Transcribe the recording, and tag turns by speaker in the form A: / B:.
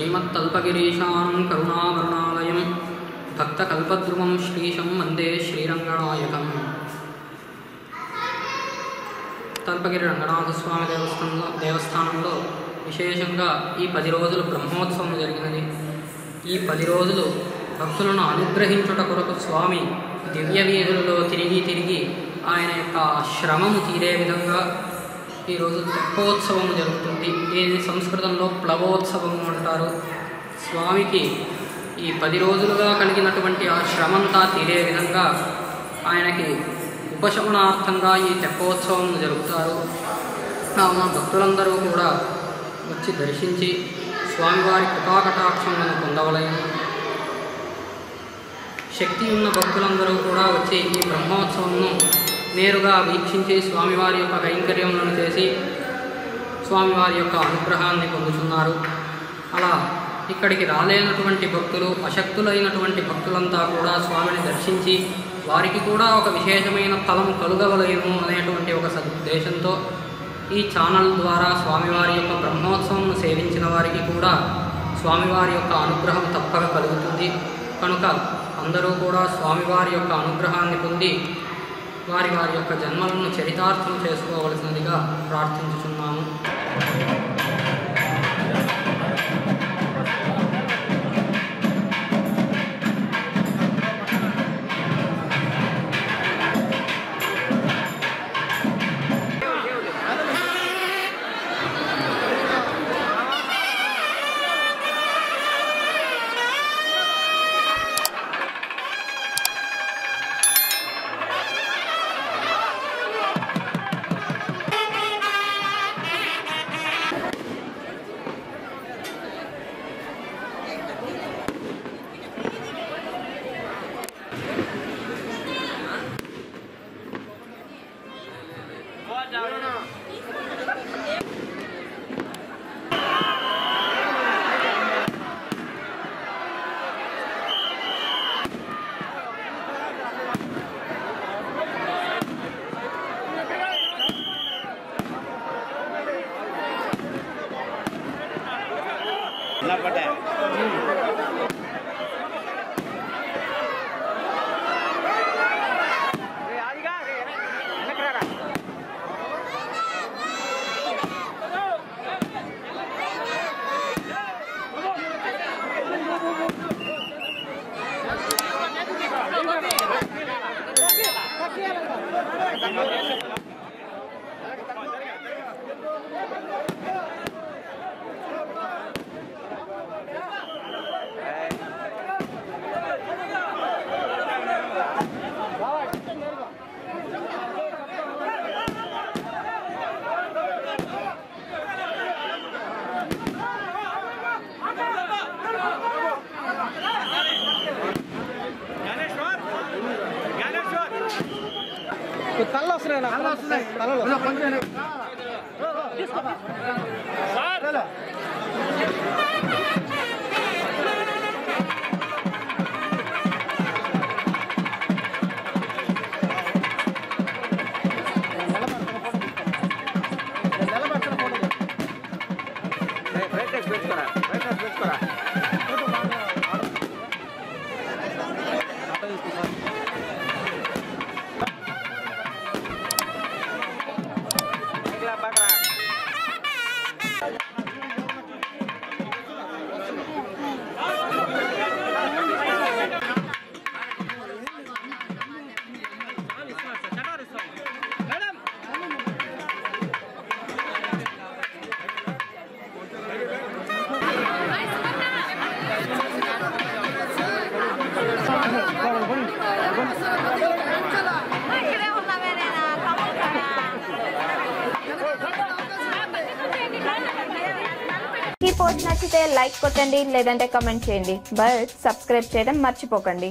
A: श्रीमत्तल्पगिरीशानं करुणावरुणालयं भक्तकल्पद्रुमं श्रीशं वन्दे श्रीरङ्गनायकम्। తల్పగిరి రంగనాథస్వామి దేవస్థానంలో విశేషంగా ఈ 10 రోజులు బ్రహ్మోత్సవం జరిగినది. ఈ 10 రోజులు భక్తులను అనుగ్రహించుట కొరకు స్వామి దివ్య వీధులలో తిరిగి ఆయన యొక్క శ్రమము తీరే విధంగా ఈరోజు తెప్పోత్సవం జరుగుతుంది. దీన్ని సంస్కృతంలో ప్లవోత్సవము అంటారు. స్వామికి ఈ 10 రోజులుగా కలిగినటువంటి ఆ శ్రమంతా తీరే విధంగా ఆయనకి ఉపశమనార్థంగా ఈ తెప్పోత్సవం జరుపుతారు. కావున భక్తులందరూ కూడా వచ్చి దర్శించి స్వామివారి కృపాకటాక్షములను పొందవలెను. శక్తి ఉన్న భక్తులందరూ కూడా వచ్చి ఈ బ్రహ్మోత్సవంను నేరుగా వీక్షించి స్వామివారి యొక్క కైంకర్యములను చేసి స్వామివారి యొక్క అనుగ్రహాన్ని పొందుతున్నారు. అలా ఇక్కడికి రాలేనటువంటి భక్తులు, అశక్తులైనటువంటి భక్తులంతా కూడా స్వామిని దర్శించి వారికి కూడా ఒక విశేషమైన ఫలం కలుగవలేను అనేటువంటి ఒక సదుద్దేశంతో ఈ ఛానల్ ద్వారా స్వామివారి యొక్క బ్రహ్మోత్సవం సేవించిన వారికి కూడా స్వామివారి యొక్క అనుగ్రహం తప్పక కలుగుతుంది. కనుక అందరూ కూడా స్వామివారి యొక్క అనుగ్రహాన్ని పొంది వారి యొక్క జన్మలను చరితార్థం చేసుకోవలసినదిగా ప్రార్థించుచున్నాము.
B: కళ్ళు వస్తున్నాయి కళ్ళు కొంచెం
C: ఈ పోస్ట్ నచ్చితే లైక్ కొట్టండి, లేదంటే కామెంట్ చేయండి. బట్ సబ్స్క్రైబ్ చేయడం మర్చిపోకండి.